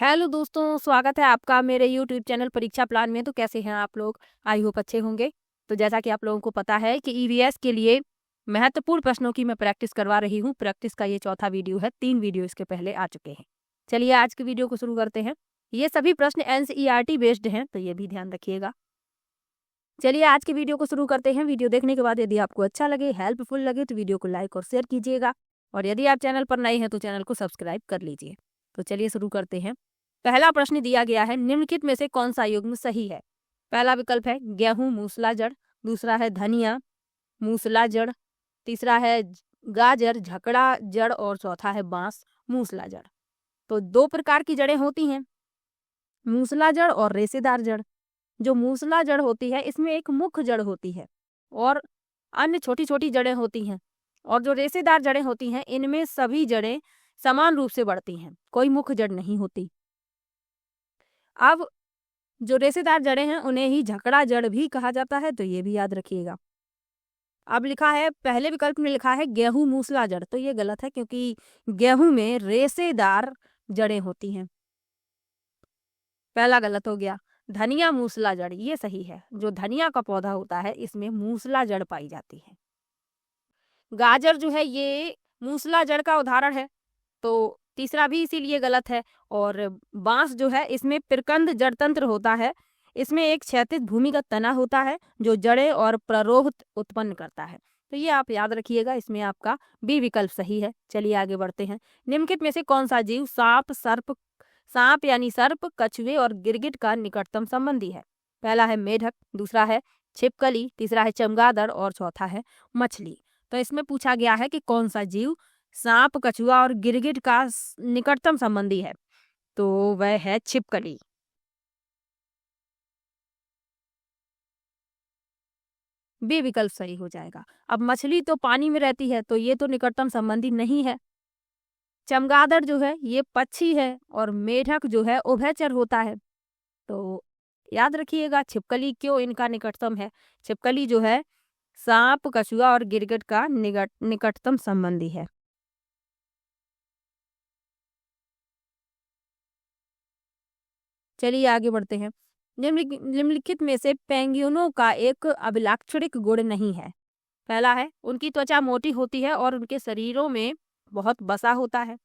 Hello दोस्तों, स्वागत है आपका मेरे यूट्यूब चैनल परीक्षा प्लान में। तो कैसे हैं आप लोग? आई होप अच्छे होंगे। तो जैसा कि आप लोगों को पता है कि ईवीएस के लिए महत्वपूर्ण प्रश्नों की मैं प्रैक्टिस करवा रही हूँ। प्रैक्टिस का ये चौथा वीडियो है, 3 वीडियो इसके पहले आ चुके हैं। चलिए आज के वीडियो को शुरू करते हैं। ये सभी प्रश्न एनसीईआरटी बेस्ड हैं, तो ये भी ध्यान रखिएगा। चलिए आज के वीडियो को शुरू करते हैं। वीडियो देखने के बाद यदि आपको अच्छा लगे, हेल्पफुल लगे तो वीडियो को लाइक और शेयर कीजिएगा, और यदि आप चैनल पर नए हैं तो चैनल को सब्सक्राइब कर लीजिए। तो चलिए शुरू करते हैं। पहला प्रश्न दिया गया है, निम्नलिखित में से कौन सा युग्म सही है? पहला विकल्प है गेहूं मूसला जड़, दूसरा है धनिया मूसला जड़, तीसरा है गाजर झकड़ा जड़, और चौथा है बांस मूसला जड़। तो दो प्रकार की जड़ें होती हैं, मूसला जड़ और रेशेदार जड़। जो मूसला जड़ होती है इसमें एक मुख्य जड़ होती है और अन्य छोटी छोटी जड़ें होती हैं, और जो रेशेदार जड़ें होती हैं इनमें सभी जड़ें समान रूप से बढ़ती हैं, कोई मुख्य जड़ नहीं होती। अब जो रेशेदार जड़ें हैं उन्हें ही झकड़ा जड़ भी कहा जाता है, तो ये भी याद रखिएगा। अब लिखा है, पहले विकल्प में लिखा है गेहूं मूसला जड़, तो ये गलत है क्योंकि गेहूं में रेशेदार जड़ें होती हैं। पहला गलत हो गया। धनिया मूसला जड़, ये सही है। जो धनिया का पौधा होता है इसमें मूसला जड़ पाई जाती है। गाजर जो है ये मूसला जड़ का उदाहरण है, तो तीसरा भी इसीलिए गलत है। और बांस जो है इसमें प्रकंद जड़ तंत्र होता है, इसमें एक क्षैतिज भूमिगत तना होता है जो जड़ें और प्ररोह उत्पन्न करता है। तो ये आप याद रखिएगा, इसमें आपका बी विकल्प सही है। चलिए आगे बढ़ते हैं। निम्नलिखित में से कौन सा जीव सांप यानी सर्प, कछुए और गिरगिट का निकटतम संबंधी है? पहला है मेढक, दूसरा है छिपकली, तीसरा है चमगादड़ और चौथा है मछली। तो इसमें पूछा गया है कि कौन सा जीव सांप, कछुआ और गिरगिट का निकटतम संबंधी है, तो वह है छिपकली। बी विकल्प सही हो जाएगा। अब मछली तो पानी में रहती है, तो ये तो निकटतम संबंधी नहीं है। चमगादड़ जो है ये पक्षी है, और मेढक जो है उभयचर होता है। तो याद रखिएगा छिपकली क्यों इनका निकटतम है। छिपकली जो है सांप, कछुआ और गिरगिट का निकटतम संबंधी है। चलिए आगे बढ़ते हैं। निम्नलिखित में से पेंगुइनों का एक अभिलाक्षणिक गुण नहीं है। पहला है उनकी त्वचा मोटी होती है और उनके शरीरों में बहुत वसा होता है।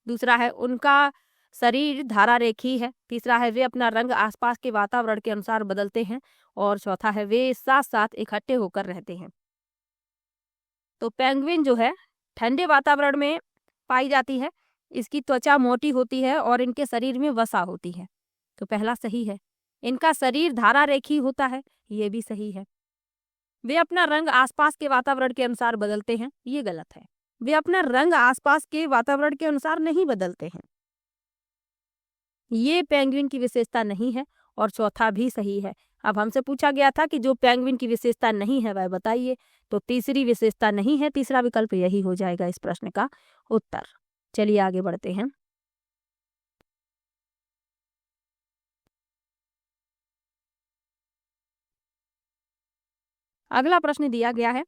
दूसरा है उनका शरीर धारा रेखी है। तीसरा है वे अपना रंग आसपास के वातावरण के अनुसार बदलते हैं, और चौथा है वे साथ साथ इकट्ठे होकर रहते हैं। तो पेंगुइन जो है ठंडे वातावरण में पाई जाती है, इसकी त्वचा मोटी होती है और इनके शरीर में वसा होती है, तो पहला सही है। इनका शरीर धारा रेखी होता है, ये भी सही है। वे अपना रंग आसपास के वातावरण के अनुसार बदलते हैं, ये गलत है। वे अपना रंग आसपास के वातावरण के अनुसार नहीं बदलते हैं, ये पेंगुइन की विशेषता नहीं है, और चौथा भी सही है। अब हमसे पूछा गया था कि जो पेंगुइन की विशेषता नहीं है वह बताइए, तो तीसरी विशेषता नहीं है, तीसरा विकल्प यही हो जाएगा इस प्रश्न का उत्तर। चलिए आगे बढ़ते हैं। अगला प्रश्न दिया गया है,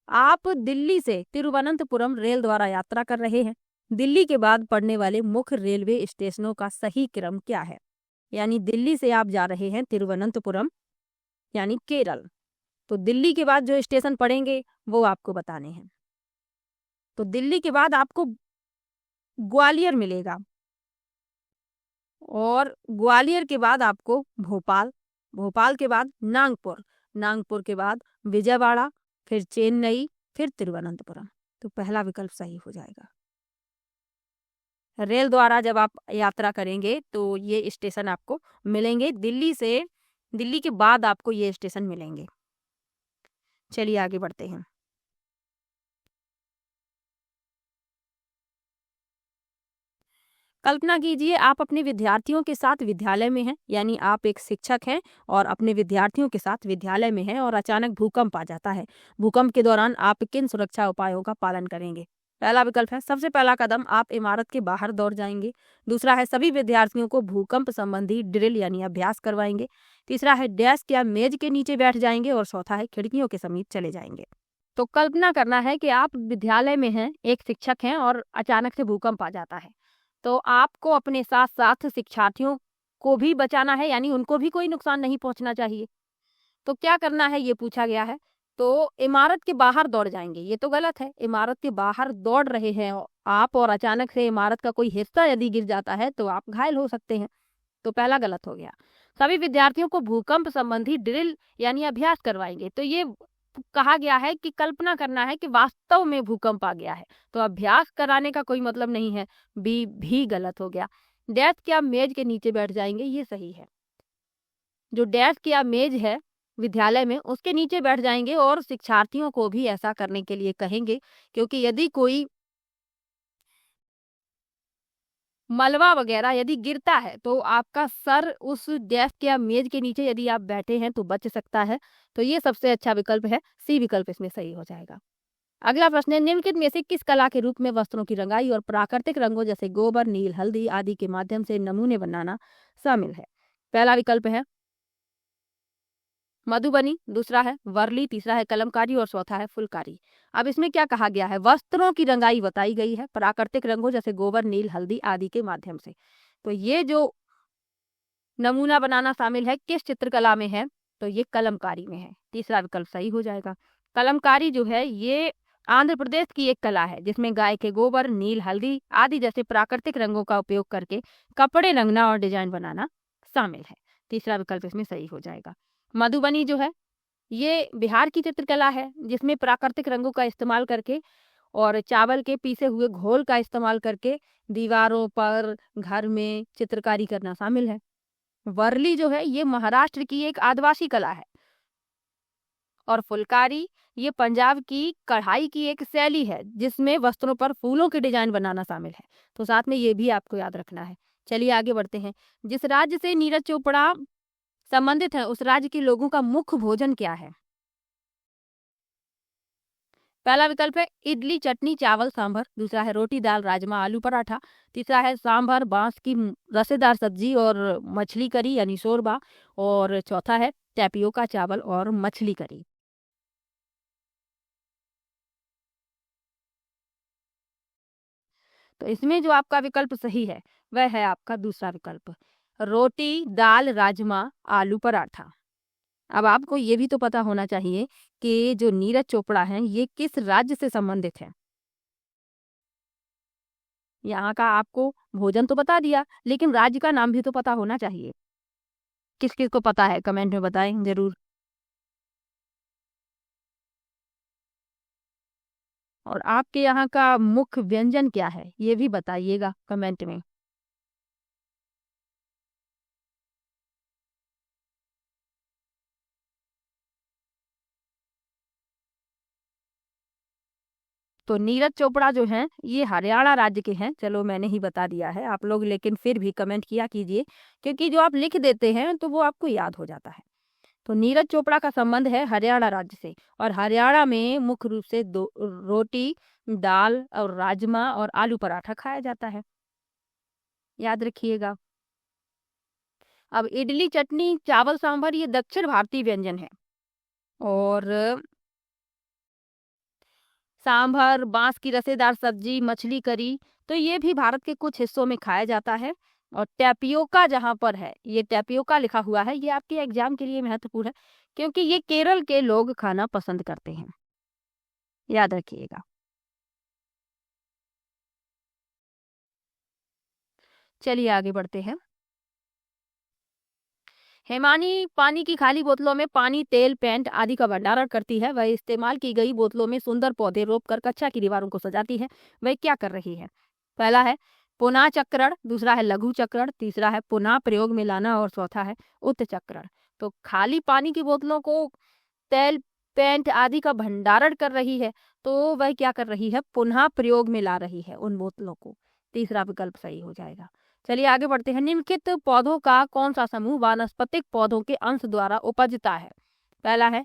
आप दिल्ली से तिरुवनंतपुरम रेल द्वारा यात्रा कर रहे हैं। दिल्ली के बाद पड़ने वाले मुख्य रेलवे स्टेशनों का सही क्रम क्या है? यानी दिल्ली से आप जा रहे हैं तिरुवनंतपुरम यानी केरल, तो दिल्ली के बाद जो स्टेशन पड़ेंगे वो आपको बताने हैं। तो दिल्ली के बाद आपको ग्वालियर मिलेगा, और ग्वालियर के बाद आपको भोपाल, भोपाल के बाद नागपुर, नागपुर के बाद विजयवाड़ा, फिर चेन्नई, फिर तिरुवनंतपुरम। तो पहला विकल्प सही हो जाएगा। रेल द्वारा जब आप यात्रा करेंगे तो ये स्टेशन आपको मिलेंगे, दिल्ली के बाद आपको ये स्टेशन मिलेंगे। चलिए आगे बढ़ते हैं। कल्पना कीजिए आप अपने विद्यार्थियों के साथ विद्यालय में हैं, यानी आप एक शिक्षक हैं और अपने विद्यार्थियों के साथ विद्यालय में हैं, और अचानक भूकंप आ जाता है। भूकंप के दौरान आप किन सुरक्षा उपायों का पालन करेंगे? पहला विकल्प है सबसे पहला कदम आप इमारत के बाहर दौड़ जाएंगे। दूसरा है सभी विद्यार्थियों को भूकंप संबंधी ड्रिल यानी अभ्यास करवाएंगे। तीसरा है डेस्क या मेज के नीचे बैठ जाएंगे, और चौथा है खिड़कियों के समीप चले जाएंगे। तो कल्पना करना है कि आप विद्यालय में हैं, एक शिक्षक हैं और अचानक से भूकंप आ जाता है। तो आपको अपने साथ-साथ शिक्षार्थियों को भी बचाना है, यानी उनको भी कोई नुकसान नहीं पहुँचना चाहिए। तो क्या करना है ये पूछा गया है। तो इमारत के बाहर दौड़ जाएँगे, ये तो गलत है। इमारत के बाहर दौड़ रहे हैं आप और अचानक से इमारत का कोई हिस्सा यदि गिर जाता है तो आप घायल हो सकते हैं। तो पहला गलत हो गया। सभी विद्यार्थियों को भूकंप संबंधी ड्रिल यानी अभ्यास करवाएँगे। तो ये कहा गया है कि कल्पना करना है कि वास्तव में भूकंप आ गया है। तो अभ्यास कराने का कोई मतलब नहीं है। बी भी गलत हो गया। डेस्क या मेज के नीचे बैठ जाएँगे, ये सही है। जो डेस्क या मेज है विद्यालय में, उसके नीचे बैठ जाएँगे और शिक्षार्थियों को भी ऐसा करने के लिए कहेंगे, क्योंकि यदि कोई मलबा वगैरह यदि गिरता है तो आपका सर उस डेस्क या मेज के नीचे यदि आप बैठे हैं तो बच सकता है। तो ये सबसे अच्छा विकल्प है, सी विकल्प इसमें सही हो जाएगा। अगला प्रश्न है, निम्नलिखित में से किस कला के रूप में वस्त्रों की रंगाई और प्राकृतिक रंगों जैसे गोबर, नील, हल्दी आदि के माध्यम से नमूने बनाना शामिल है? पहला विकल्प है मधुबनी, दूसरा है वर्ली, तीसरा है कलमकारी और चौथा है फुलकारी। अब इसमें क्या कहा गया है? वस्त्रों की रंगाई बताई गई है प्राकृतिक रंगों जैसे गोबर, नील, हल्दी आदि के माध्यम से। तो ये जो नमूना बनाना शामिल है किस चित्रकला में है? तो ये कलमकारी में है। तीसरा विकल्प सही हो जाएगा। कलमकारी जो है ये आंध्र प्रदेश की एक कला है जिसमें गाय के गोबर, नील, हल्दी आदि जैसे प्राकृतिक रंगों का उपयोग करके कपड़े रंगना और डिजाइन बनाना शामिल है। तीसरा विकल्प इसमें सही हो जाएगा। मधुबनी जो है ये बिहार की चित्रकला है जिसमें प्राकृतिक रंगों का इस्तेमाल करके और चावल के पीसे हुए घोल का इस्तेमाल करके दीवारों पर, घर में चित्रकारी करना शामिल है। वर्ली जो है ये महाराष्ट्र की एक आदिवासी कला है और फुलकारी ये पंजाब की कढ़ाई की एक शैली है जिसमें वस्त्रों पर फूलों के डिजाइन बनाना शामिल है। तो साथ में ये भी आपको याद रखना है। चलिए आगे बढ़ते हैं। जिस राज्य से नीरज चोपड़ा संबंधित है उस राज्य के लोगों का मुख्य भोजन क्या है? पहला विकल्प है इडली, चटनी, चावल, सांभर। दूसरा है रोटी, दाल, राजमा, आलू पराठा। तीसरा है सांभर, बांस की रसेदार सब्जी और मछली करी यानी शोरबा। और चौथा है टैपियोका चावल और मछली करी। तो इसमें जो आपका विकल्प सही है वह है आपका दूसरा विकल्प, रोटी, दाल, राजमा, आलू पराठा। अब आपको ये भी तो पता होना चाहिए कि जो नीरज चोपड़ा हैं ये किस राज्य से संबंधित हैं। यहाँ का आपको भोजन तो बता दिया लेकिन राज्य का नाम भी तो पता होना चाहिए। किस किस को पता है कमेंट में बताएं जरूर। और आपके यहाँ का मुख्य व्यंजन क्या है ये भी बताइएगा कमेंट में। तो नीरज चोपड़ा जो हैं ये हरियाणा राज्य के हैं। चलो मैंने ही बता दिया है आप लोग लेकिन फिर भी कमेंट किया कीजिए क्योंकि जो आप लिख देते हैं तो वो आपको याद हो जाता है। तो नीरज चोपड़ा का संबंध है हरियाणा राज्य से और हरियाणा में मुख्य रूप से दो रोटी, दाल और राजमा और आलू पराठा खाया जाता है, याद रखिएगा। अब इडली, चटनी, चावल, सांभर ये दक्षिण भारतीय व्यंजन है और सांभर, बांस की रसेदार सब्जी, मछली करी तो ये भी भारत के कुछ हिस्सों में खाया जाता है। और टैपियोका जहाँ पर है ये टैपियोका लिखा हुआ है ये आपके एग्जाम के लिए महत्वपूर्ण है क्योंकि ये केरल के लोग खाना पसंद करते हैं, याद रखिएगा। चलिए आगे बढ़ते हैं। हिमानी पानी की खाली बोतलों में पानी, तेल, पेंट आदि का भंडारण करती है। वह इस्तेमाल की गई बोतलों में सुंदर पौधे रोपकर कक्षा की दीवारों को सजाती है। वह क्या कर रही है? पहला है पुनः चक्रण, दूसरा है लघु चक्रण, तीसरा है पुनः प्रयोग में लाना और चौथा है उत्त चक्रण। तो खाली पानी की बोतलों को तेल, पेंट आदि का भंडारण कर रही है तो वह क्या कर रही है? पुनः प्रयोग में ला रही है उन बोतलों को। तीसरा विकल्प सही हो जाएगा। चलिए आगे बढ़ते हैं। निम्नलिखित पौधों का कौन सा समूह वानस्पतिक पौधों के अंश द्वारा उपजता है? पहला है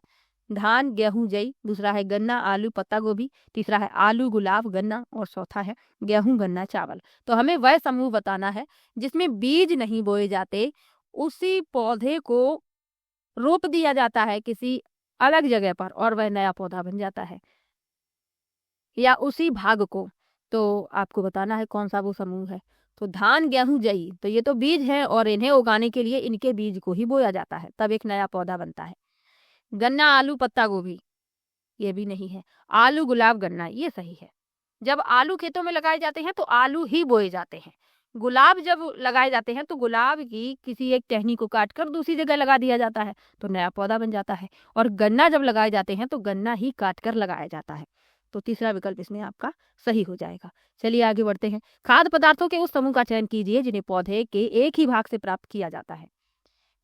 धान, गेहूं, जई। दूसरा है गन्ना, आलू, पत्ता गोभी। तीसरा है आलू, गुलाब, गन्ना और चौथा है गेहूं, गन्ना, चावल। तो हमें वह समूह बताना है जिसमें बीज नहीं बोए जाते, उसी पौधे को रोप दिया जाता है किसी अलग जगह पर और वह नया पौधा बन जाता है। या उसी भाग को, तो आपको बताना है कौन सा वो समूह है। तो धान, गेहूं, जई, तो ये तो बीज हैं और इन्हें उगाने के लिए इनके बीज को ही बोया जाता है, तब एक नया पौधा बनता है। गन्ना, आलू, पत्ता गोभी, ये भी नहीं है। आलू, गुलाब, गन्ना, ये सही है। जब आलू खेतों में लगाए जाते हैं तो आलू ही बोए जाते हैं। गुलाब जब लगाए जाते हैं तो गुलाब की किसी एक टहनी को काट कर दूसरी जगह लगा दिया जाता है, तो नया पौधा बन जाता है। और गन्ना जब लगाए जाते हैं तो गन्ना ही काट कर लगाया जाता है। तो तीसरा विकल्प इसमें आपका सही हो जाएगा। चलिए आगे बढ़ते हैं। खाद्य पदार्थों के उस समूह का चयन कीजिए जिन्हें पौधे के एक ही भाग से प्राप्त किया जाता है।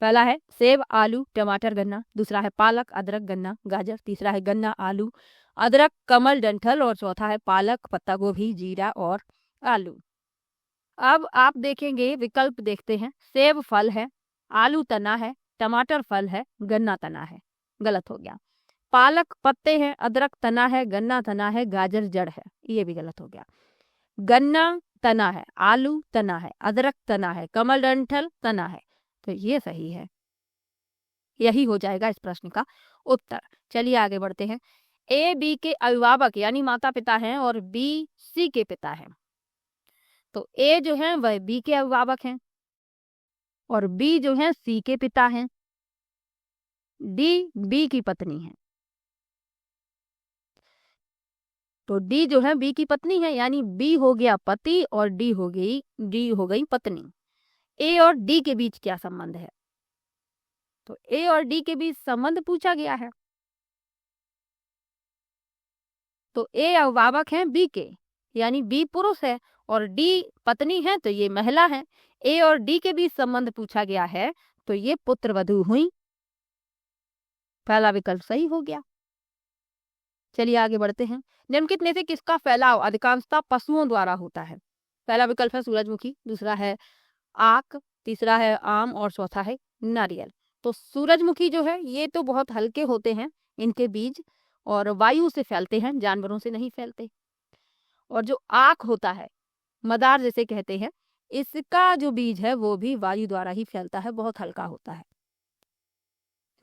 पहला है सेब, आलू, टमाटर, गन्ना। दूसरा है पालक, अदरक, गन्ना, गाजर। तीसरा है गन्ना, आलू, अदरक, कमल, डंठल। और चौथा है पालक, पत्ता गोभी, जीरा और आलू। अब आप देखेंगे, विकल्प देखते हैं। सेब फल है, आलू तना है, टमाटर फल है, गन्ना तना है। गलत हो गया। पालक पत्ते हैं, अदरक तना है, गन्ना तना है, गाजर जड़ है, ये भी गलत हो गया। गन्ना तना है, आलू तना है, अदरक तना है, कमल डंठल तना है, तो ये सही है। यही हो जाएगा इस प्रश्न का उत्तर। चलिए आगे बढ़ते हैं। ए बी के अभिभावक यानी माता पिता हैं और बी सी के पिता हैं। तो ए जो है वह बी के अभिभावक हैं और बी जो है सी के पिता हैं। डी बी की पत्नी है, तो डी जो है बी की पत्नी है, यानी बी हो गया पति और डी हो गई पत्नी। ए और डी के बीच क्या संबंध है? तो ए और डी के बीच संबंध पूछा गया है। तो ए अभिभावक हैं बी के, यानी बी पुरुष है और डी पत्नी है, तो ये महिला है। ए और डी के बीच संबंध पूछा गया है, तो ये पुत्र वधू हुई। पहला विकल्प सही हो गया। चलिए आगे बढ़ते हैं। निम्नलिखित में से किसका फैलाव अधिकांशतः पशुओं द्वारा होता है? पहला विकल्प है सूरजमुखी, दूसरा है आक, तीसरा है आम और चौथा है नारियल। तो सूरजमुखी जो है ये तो बहुत हल्के होते हैं इनके बीज और वायु से फैलते हैं, जानवरों से नहीं फैलते। और जो आक होता है, मदार जिसे कहते हैं, इसका जो बीज है वो भी वायु द्वारा ही फैलता है, बहुत हल्का होता है।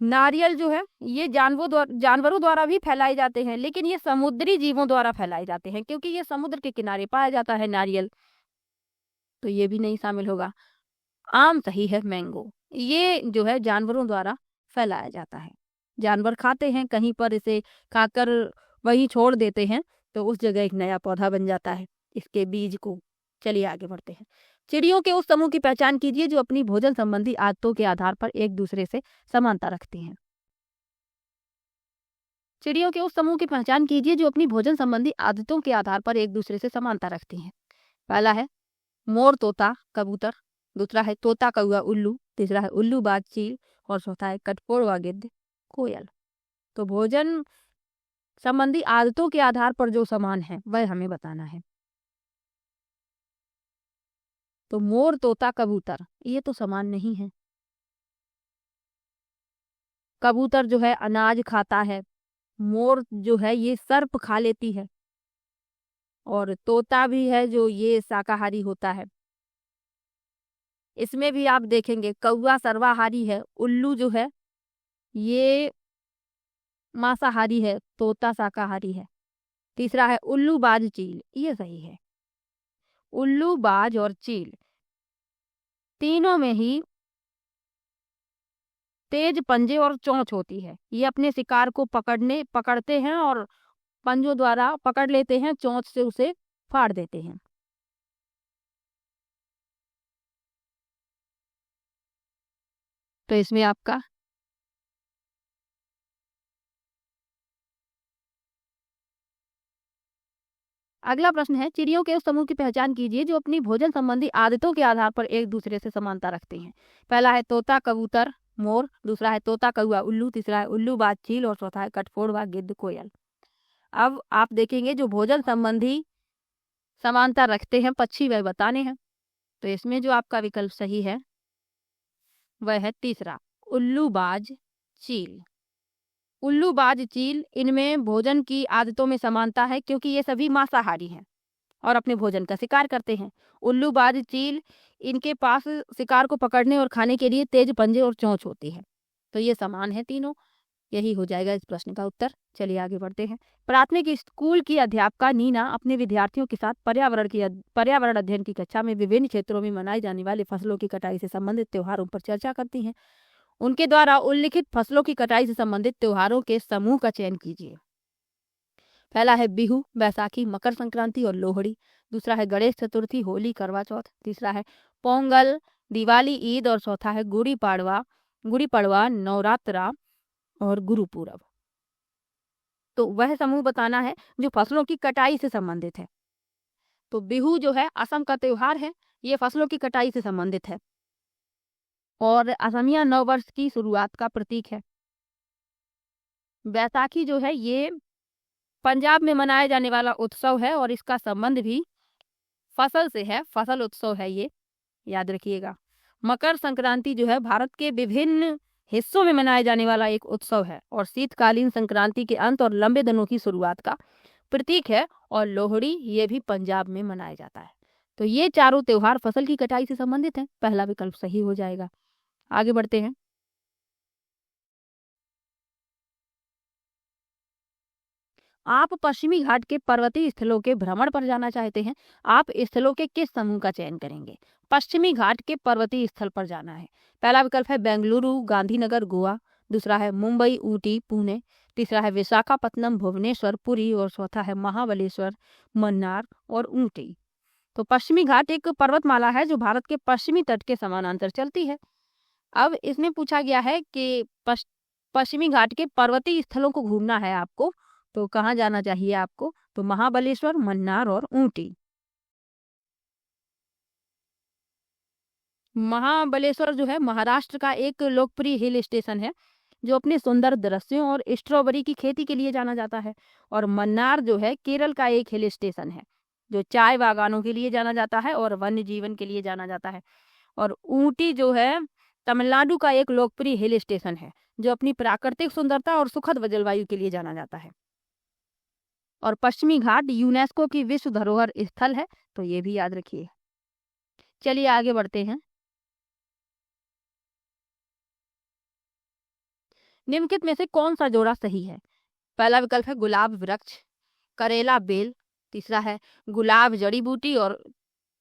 नारियल जो है ये जानवरों द्वारा भी फैलाए जाते हैं, लेकिन ये समुद्री जीवों द्वारा फैलाए जाते हैं क्योंकि ये समुद्र के किनारे पाया जाता है नारियल, तो ये भी नहीं शामिल होगा। आम सही है, मैंगो ये जो है जानवरों द्वारा फैलाया जाता है। जानवर खाते हैं, कहीं पर इसे खाकर वही छोड़ देते हैं, तो उस जगह एक नया पौधा बन जाता है इसके बीज को। चलिए आगे बढ़ते हैं। चिड़ियों के उस समूह की पहचान कीजिए जो अपनी भोजन संबंधी आदतों के आधार पर एक दूसरे से समानता रखती हैं। चिड़ियों के उस समूह की पहचान कीजिए जो अपनी भोजन संबंधी आदतों के आधार पर एक दूसरे से समानता रखती हैं। पहला है मोर, तोता, कबूतर। दूसरा है तोता, कौआ, उल्लू। तीसरा है उल्लू, बाज, चील। और चौथा है कठफोड़वा, गिद्ध, कोयल। तो भोजन संबंधी आदतों के आधार पर जो समान है वह हमें बताना है। तो मोर, तोता, कबूतर ये तो समान नहीं है। कबूतर जो है अनाज खाता है, मोर जो है ये सर्प खा लेती है, और तोता भी है जो ये शाकाहारी होता है। इसमें भी आप देखेंगे कौआ सर्वाहारी है, उल्लू जो है ये मांसाहारी है, तोता शाकाहारी है। तीसरा है उल्लू, बाज, चील, ये सही है। उल्लू, बाज और चील तीनों में ही तेज पंजे और चोंच होती है। ये अपने शिकार को पकड़ते हैं और पंजों द्वारा पकड़ लेते हैं, चोंच से उसे फाड़ देते हैं। तो इसमें आपका अगला प्रश्न है, चिड़ियों के उस समूह की पहचान कीजिए जो अपनी भोजन संबंधी आदतों के आधार पर एक दूसरे से समानता रखते हैं। पहला है तोता, कबूतर, मोर। दूसरा है तोता, कौआ, उल्लू। तीसरा है उल्लू, बाज, चील। और चौथा है कठफोड़वा, गिद्ध, कोयल। अब आप देखेंगे जो भोजन संबंधी समानता रखते हैं पक्षी वह बताने हैं। तो इसमें जो आपका विकल्प सही है वह है तीसरा, उल्लू, बाज, चील। उल्लू, बाज, चील इनमें भोजन की आदतों में समानता है क्योंकि ये सभी मांसाहारी हैं और अपने भोजन का शिकार करते हैं। उल्लू, बाज, चील इनके पास शिकार को पकड़ने और खाने के लिए तेज पंजे और चोंच होती है, तो ये समान है तीनों। यही हो जाएगा इस प्रश्न का उत्तर। चलिए आगे बढ़ते हैं। प्राथमिक स्कूल की अध्यापिका नीना अपने विद्यार्थियों के साथ पर्यावरण अध्ययन की कक्षा में विभिन्न क्षेत्रों में मनाई जाने वाले फसलों की कटाई से संबंधित त्योहारों पर चर्चा करती हैं। उनके द्वारा उल्लिखित फसलों की कटाई से संबंधित त्योहारों के समूह का चयन कीजिए। पहला है बिहू, बैसाखी, मकर संक्रांति और लोहड़ी। दूसरा है गणेश चतुर्थी, होली, करवा चौथ। तीसरा है पोंगल, दिवाली, ईद और चौथा है गुड़ी पड़वा, नवरात्रा और गुरुपूरब। तो वह समूह बताना है जो फसलों की कटाई से संबंधित है। तो बिहू जो है असम का त्योहार है, ये फसलों की कटाई से संबंधित है और असमिया नव वर्ष की शुरुआत का प्रतीक है। बैसाखी जो है ये पंजाब में मनाया जाने वाला उत्सव है और इसका संबंध भी फसल से है, फसल उत्सव है ये, याद रखिएगा। मकर संक्रांति जो है भारत के विभिन्न हिस्सों में मनाया जाने वाला एक उत्सव है और शीतकालीन संक्रांति के अंत और लंबे दिनों की शुरुआत का प्रतीक है। और लोहड़ी ये भी पंजाब में मनाया जाता है। तो ये चारों त्योहार फसल की कटाई से संबंधित हैं। पहला विकल्प सही हो जाएगा। आगे बढ़ते हैं। आप पश्चिमी घाट के पर्वतीय स्थलों के भ्रमण पर जाना चाहते हैं। आप स्थलों के किस समूह का चयन करेंगे? पश्चिमी घाट के पर्वतीय स्थल पर जाना है। पहला विकल्प है बेंगलुरु, गांधीनगर, गोवा। दूसरा है मुंबई, ऊटी, पुणे। तीसरा है विशाखापत्तनम, भुवनेश्वर, पुरी और चौथा है महाबलेश्वर, मन्नार और ऊटी। तो पश्चिमी घाट एक पर्वतमाला है जो भारत के पश्चिमी तट के समानांतर चलती है। अब इसमें पूछा गया है कि पश्चिमी घाट के पर्वतीय स्थलों को घूमना है आपको, तो कहाँ जाना चाहिए आपको? तो महाबलेश्वर, मन्नार और ऊटी। महाबलेश्वर जो है महाराष्ट्र का एक लोकप्रिय हिल स्टेशन है जो अपने सुंदर दृश्यों और स्ट्रॉबेरी की खेती के लिए जाना जाता है। और मन्नार जो है केरल का एक हिल स्टेशन है जो चाय बागानों के लिए जाना जाता है और वन्य जीवन के लिए जाना जाता है। और ऊटी जो है तमिलनाडु का एक लोकप्रिय हिल स्टेशन है जो अपनी प्राकृतिक सुंदरता और सुखद जलवायु के लिए जाना जाता है। और पश्चिमी घाट यूनेस्को की विश्व धरोहर स्थल है, तो ये भी याद रखिए। चलिए आगे बढ़ते हैं। निम्नलिखित में से कौन सा जोड़ा सही है? पहला विकल्प है गुलाब वृक्ष, करेला बेल। तीसरा है गुलाब जड़ी बूटी और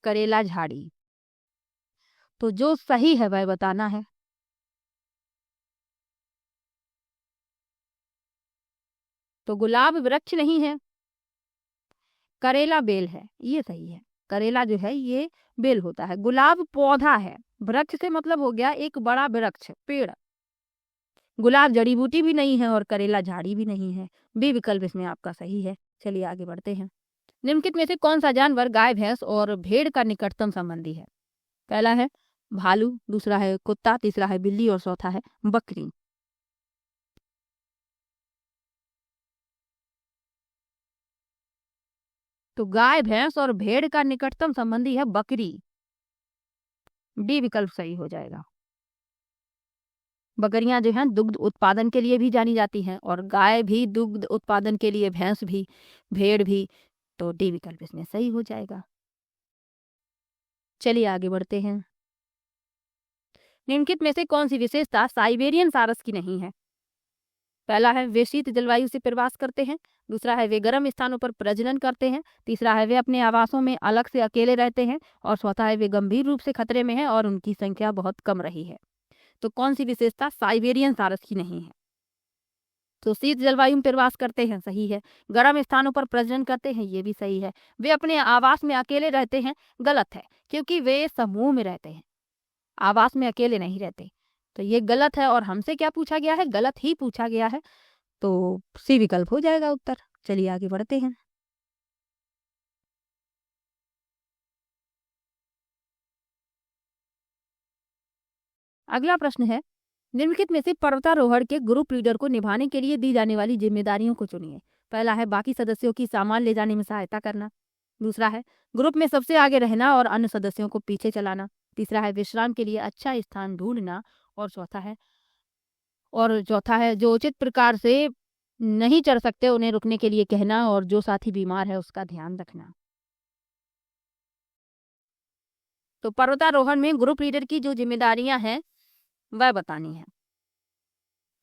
करेला झाड़ी। तो जो सही है वह बताना है। तो गुलाब वृक्ष नहीं है, करेला बेल है, ये सही है। करेला जो है ये बेल होता है, गुलाब पौधा है। वृक्ष से मतलब हो गया एक बड़ा वृक्ष, पेड़। गुलाब जड़ी बूटी भी नहीं है और करेला झाड़ी भी नहीं है। बी विकल्प इसमें आपका सही है। चलिए आगे बढ़ते हैं। निम्नलिखित में से कौन सा जानवर गाय, भैंस और भेड़ का निकटतम संबंधी है? पहला है भालू, दूसरा है कुत्ता, तीसरा है बिल्ली और चौथा है बकरी। तो गाय, भैंस और भेड़ का निकटतम संबंधी है बकरी। डी विकल्प सही हो जाएगा। बकरियां जो हैं दुग्ध उत्पादन के लिए भी जानी जाती हैं और गाय भी दुग्ध उत्पादन के लिए, भैंस भी, भेड़ भी। तो डी विकल्प इसमें सही हो जाएगा। चलिए आगे बढ़ते हैं। निम्नलिखित में से कौन सी विशेषता साइबेरियन सारस की नहीं है? पहला है वे शीत जलवायु से प्रवास करते हैं। दूसरा है वे गर्म स्थानों पर प्रजनन करते हैं। तीसरा है वे अपने आवासों में अलग से अकेले रहते हैं और चौथा है वे गंभीर रूप से खतरे में हैं और उनकी संख्या बहुत कम रही है। तो कौन सी विशेषता साइबेरियन सारस की नहीं है? तो शीत जलवायु में प्रवास करते हैं, सही है। गर्म स्थानों पर प्रजनन करते हैं, ये भी सही है। वे अपने आवास में अकेले रहते हैं, गलत है, क्योंकि वे समूह में रहते हैं, आवास में अकेले नहीं रहते। तो ये गलत है और हमसे क्या पूछा गया है? गलत ही पूछा गया है। तो सी विकल्प हो जाएगा उत्तर। चलिए आगे बढ़ते हैं। अगला प्रश्न है, निम्नलिखित में से पर्वतारोहण के ग्रुप लीडर को निभाने के लिए दी जाने वाली जिम्मेदारियों को चुनिए। पहला है बाकी सदस्यों की सामान ले जाने में सहायता करना। दूसरा है ग्रुप में सबसे आगे रहना और अन्य सदस्यों को पीछे चलाना। तीसरा है विश्राम के लिए अच्छा स्थान ढूंढना और चौथा है जो उचित प्रकार से नहीं चढ़ सकते उन्हें रुकने के लिए कहना और जो साथी बीमार है उसका ध्यान रखना। तो पर्वतारोहण में ग्रुप लीडर की जो जिम्मेदारियां हैं वह बतानी है।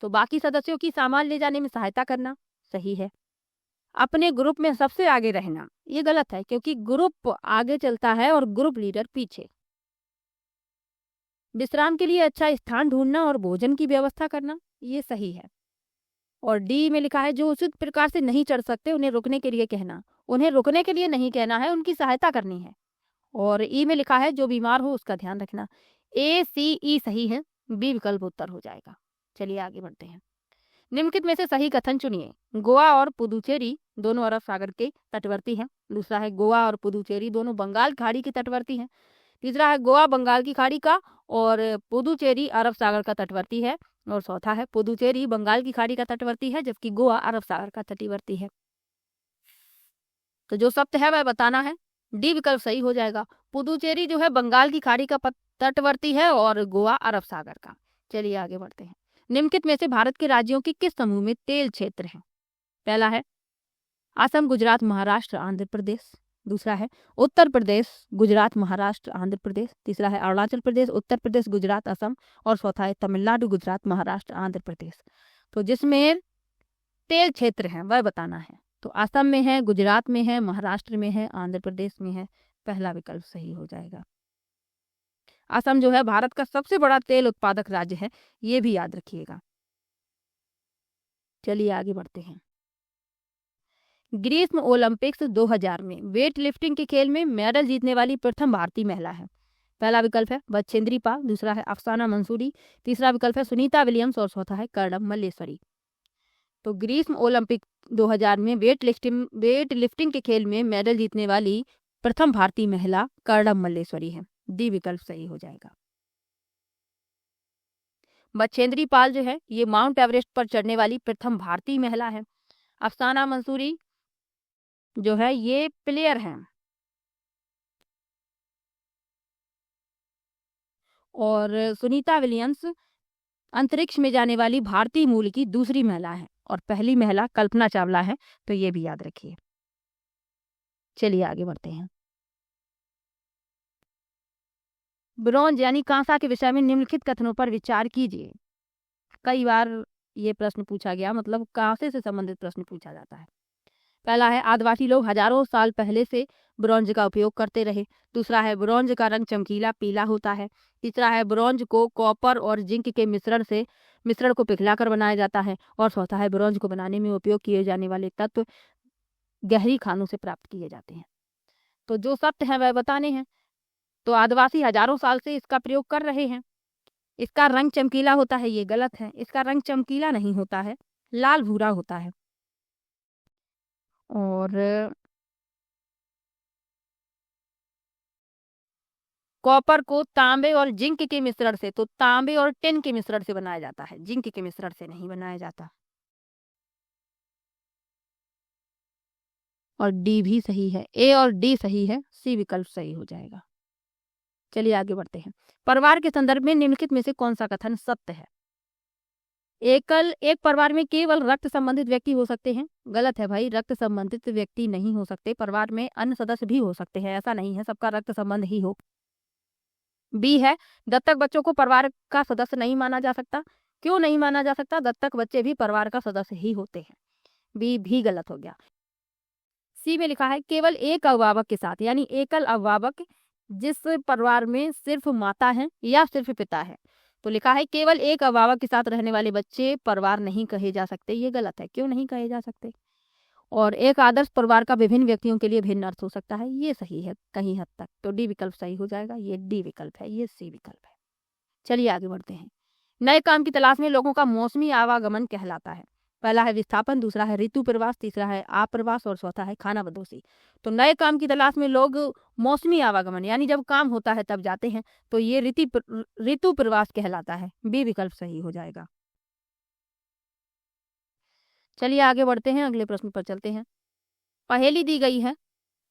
तो बाकी सदस्यों की सामान ले जाने में सहायता करना, सही है। अपने ग्रुप में सबसे आगे रहना, ये गलत है क्योंकि ग्रुप आगे चलता है और ग्रुप लीडर पीछे। विश्राम के लिए अच्छा स्थान ढूंढना और भोजन की व्यवस्था करना, ये सही है। और डी में लिखा है जो उचित प्रकार से नहीं चढ़ सकते उन्हें रुकने के लिए कहना, उन्हें रुकने के लिए नहीं कहना है, उनकी सहायता करनी है। और ई में लिखा है जो बीमार हो उसका ध्यान रखना। ए सी ई सही है, बी विकल्प उत्तर हो जाएगा। चलिए आगे बढ़ते हैं। निम्नलिखित में से सही कथन चुनिए। गोवा और पुदुचेरी दोनों अरब सागर के तटवर्ती हैं। दूसरा है गोवा और पुदुचेरी दोनों बंगाल खाड़ी के तटवर्ती हैं। तीसरा है गोवा बंगाल की खाड़ी का और पुदुचेरी अरब सागर का तटवर्ती है। और चौथा है पुदुचेरी बंगाल की खाड़ी का तटवर्ती है जबकि गोवा अरब सागर का तटवर्ती है। तो जो सत्य है वह बताना है। डी विकल्प सही हो जाएगा। पुदुचेरी जो है बंगाल की खाड़ी का तटवर्ती है और गोवा अरब सागर का। चलिए आगे बढ़ते हैं। निम्नलिखित में से भारत के राज्यों के किस समूह में तेल क्षेत्र है? पहला है असम, गुजरात, महाराष्ट्र, आंध्र प्रदेश। दूसरा है उत्तर प्रदेश, गुजरात, महाराष्ट्र, आंध्र प्रदेश। तीसरा है अरुणाचल प्रदेश, उत्तर प्रदेश, गुजरात, असम। और चौथा है तमिलनाडु, गुजरात, महाराष्ट्र, आंध्र प्रदेश। तो जिसमें तेल क्षेत्र है वह बताना है। तो असम में है, गुजरात में है, महाराष्ट्र में है, आंध्र प्रदेश में है। पहला विकल्प सही हो जाएगा। असम जो है भारत का सबसे बड़ा तेल उत्पादक राज्य है, ये भी याद रखिएगा। चलिए आगे बढ़ते हैं। ग्रीष्म ओलंपिक्स 2000 में वेट लिफ्टिंग के खेल में मेडल जीतने वाली प्रथम भारतीय महिला है। पहला विकल्प है बछेंद्री पाल, दूसरा है अफसाना मंसूरी, तीसरा विकल्प है सुनीता विलियम्स और चौथा है कर्णम मल्लेश्वरी। तो ग्रीष्म ओलंपिक 2000 में वेट लिफ्टिंग के खेल में मेडल जीतने वाली प्रथम भारतीय महिला कर्णम मल्लेश्वरी है। डी विकल्प सही हो जाएगा। बछेंद्री पाल जो है ये माउंट एवरेस्ट पर चढ़ने वाली प्रथम भारतीय महिला है। अफसाना मंसूरी जो है ये प्लेयर हैं। और सुनीता विलियम्स अंतरिक्ष में जाने वाली भारतीय मूल की दूसरी महिला है और पहली महिला कल्पना चावला है। तो ये भी याद रखिए। चलिए आगे बढ़ते हैं। ब्रॉन्ज यानी कांसा के विषय में निम्नलिखित कथनों पर विचार कीजिए। कई बार ये प्रश्न पूछा गया, मतलब कांसे से संबंधित प्रश्न पूछा जाता है। पहला है आदिवासी लोग हजारों साल पहले से ब्रॉन्ज का उपयोग करते रहे। दूसरा है ब्रॉन्ज का रंग चमकीला पीला होता है। तीसरा है ब्रॉन्ज को कॉपर और जिंक के मिश्रण को पिघलाकर बनाया जाता है। और चौथा है ब्रॉन्ज को बनाने में उपयोग किए जाने वाले तत्व गहरी खानों से प्राप्त किए जाते हैं। तो जो सत्य है वह बताने हैं। तो आदिवासी हजारों साल से इसका प्रयोग कर रहे हैं। इसका रंग चमकीला होता है, ये गलत है। इसका रंग चमकीला नहीं होता है, लाल भूरा होता है। और कॉपर को तांबे और जिंक के मिश्रण से, तो तांबे और टिन के मिश्रण से बनाया जाता है, जिंक के मिश्रण से नहीं बनाया जाता। और डी भी सही है, ए और डी सही है, सी विकल्प सही हो जाएगा। चलिए आगे बढ़ते हैं। परिवार के संदर्भ में निम्नलिखित में से कौन सा कथन सत्य है? एक परिवार में केवल रक्त संबंधित व्यक्ति हो सकते हैं। गलत है भाई, रक्त संबंधित व्यक्ति नहीं हो सकते। परिवार में अन्य सदस्य भी हो सकते हैं, ऐसा नहीं है सबका रक्त संबंध ही हो। बी है दत्तक बच्चों को परिवार का सदस्य नहीं माना जा सकता। क्यों नहीं माना जा सकता? दत्तक बच्चे भी परिवार का सदस्य ही होते हैं। बी भी गलत हो गया। सी में लिखा है केवल एक अभिभावक के साथ, यानी एकल अभिभावक जिस परिवार में सिर्फ माता है या सिर्फ पिता है। तो लिखा है केवल एक अभिभावक के साथ रहने वाले बच्चे परिवार नहीं कहे जा सकते। ये गलत है, क्यों नहीं कहे जा सकते? और एक आदर्श परिवार का विभिन्न व्यक्तियों के लिए भिन्न अर्थ हो सकता है, ये सही है कहीं हद तक। तो डी विकल्प सही हो जाएगा। ये डी विकल्प है, ये सी विकल्प है। चलिए आगे बढ़ते हैं। नए काम की तलाश में लोगों का मौसमी आवागमन कहलाता है। पहला है विस्थापन, दूसरा है ऋतु प्रवास, तीसरा है आप्रवास और चौथा है खाना बदोशी। तो नए काम की तलाश में लोग मौसमी आवागमन यानी जब काम होता है तब जाते हैं, तो ये ऋतु प्रवास कहलाता है। बी विकल्प सही हो जाएगा। चलिए आगे बढ़ते हैं, अगले प्रश्न पर चलते हैं। पहेली दी गई है,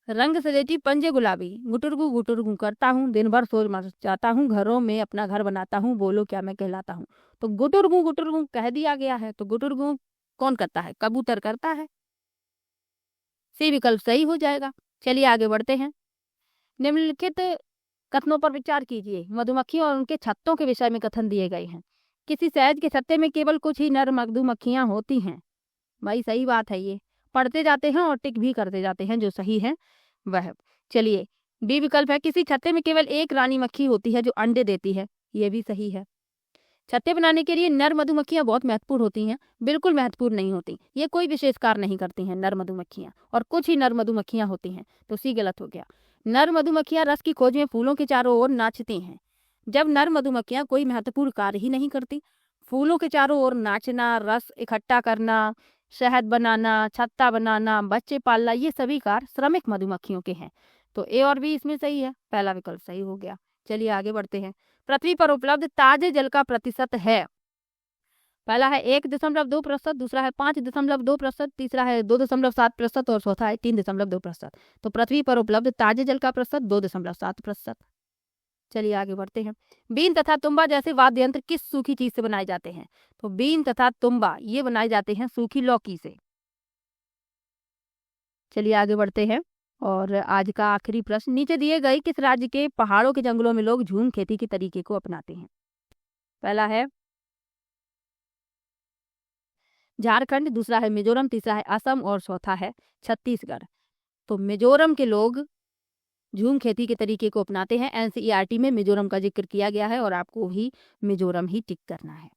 रंग सलेटी पंजे गुलाबी, गुटुरगु करता हूँ, दिन भर सोच मचाता हूँ, घरों में अपना घर बनाता हूँ, बोलो क्या मैं कहलाता हूँ? तो गुटुरगु कह दिया गया है, तो गुटुरगु कौन करता है? कबूतर करता है। सी विकल्प सही हो जाएगा। चलिए आगे बढ़ते हैं। निम्नलिखित कथनों पर विचार कीजिए। मधुमक्खी और उनके छत्तों के विषय में कथन दिए गए हैं। किसी शहद के छत्ते में केवल कुछ ही नर मधुमक्खियां होती हैं। भाई सही बात है, ये पढ़ते जाते हैं और टिक भी करते जाते हैं, जो सही है वह। चलिए, बी विकल्प है, किसी छत्ते में केवल एक रानी मक्खी होती है जो अंडे देती है। ये भी सही है। छत्ते बनाने के लिए नर मधुमक्खियां बहुत महत्वपूर्ण होती हैं। बिल्कुल महत्वपूर्ण नहीं होती, ये कोई विशेष कार्य नहीं करती हैं नर मधुमक्खियां, और कुछ ही नर मधुमक्खियां होती हैं, तो सी गलत हो गया। नर मधुमक्खियां रस की खोज में फूलों के चारों ओर नाचती हैं। जब नर मधुमक्खियां कोई महत्वपूर्ण कार्य ही नहीं करती, फूलों के चारों ओर नाचना, रस इकट्ठा करना, शहद बनाना, छत्ता बनाना, बच्चे पालना, ये सभी कार्य श्रमिक मधुमक्खियों के हैं। तो ए और बी इसमें सही है, पहला विकल्प सही हो गया। चलिए आगे बढ़ते हैं। पृथ्वी पर उपलब्ध ताजे जल का प्रतिशत है। पहला है 1.2%, दूसरा है 5.2%, तीसरा है 2.7% और चौथा है 3.2%। तो पृथ्वी पर उपलब्ध ताजे जल का प्रतिशत 2.7%। चलिए आगे बढ़ते हैं। बीन तथा तुम्बा जैसे वाद्य यंत्र किस सूखी चीज से बनाए जाते हैं? तो बीन तथा तुम्बा ये बनाए जाते हैं सूखी लौकी से। चलिए आगे बढ़ते हैं। और आज का आखिरी प्रश्न, नीचे दिए गए किस राज्य के पहाड़ों के जंगलों में लोग झूम खेती के तरीके को अपनाते हैं? पहला है झारखंड, दूसरा है मिजोरम, तीसरा है असम और चौथा है छत्तीसगढ़। तो मिजोरम के लोग झूम खेती के तरीके को अपनाते हैं। एनसीईआरटी में मिजोरम का जिक्र किया गया है और आपको भी मिजोरम ही टिक करना है।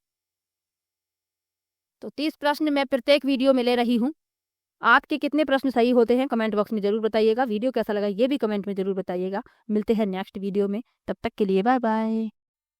तो 30 प्रश्न मैं प्रत्येक वीडियो में ले रही हूँ। आपके कितने प्रश्न सही होते हैं कमेंट बॉक्स में जरूर बताइएगा। वीडियो कैसा लगा ये भी कमेंट में जरूर बताइएगा। मिलते हैं नेक्स्ट वीडियो में, तब तक के लिए बाय बाय।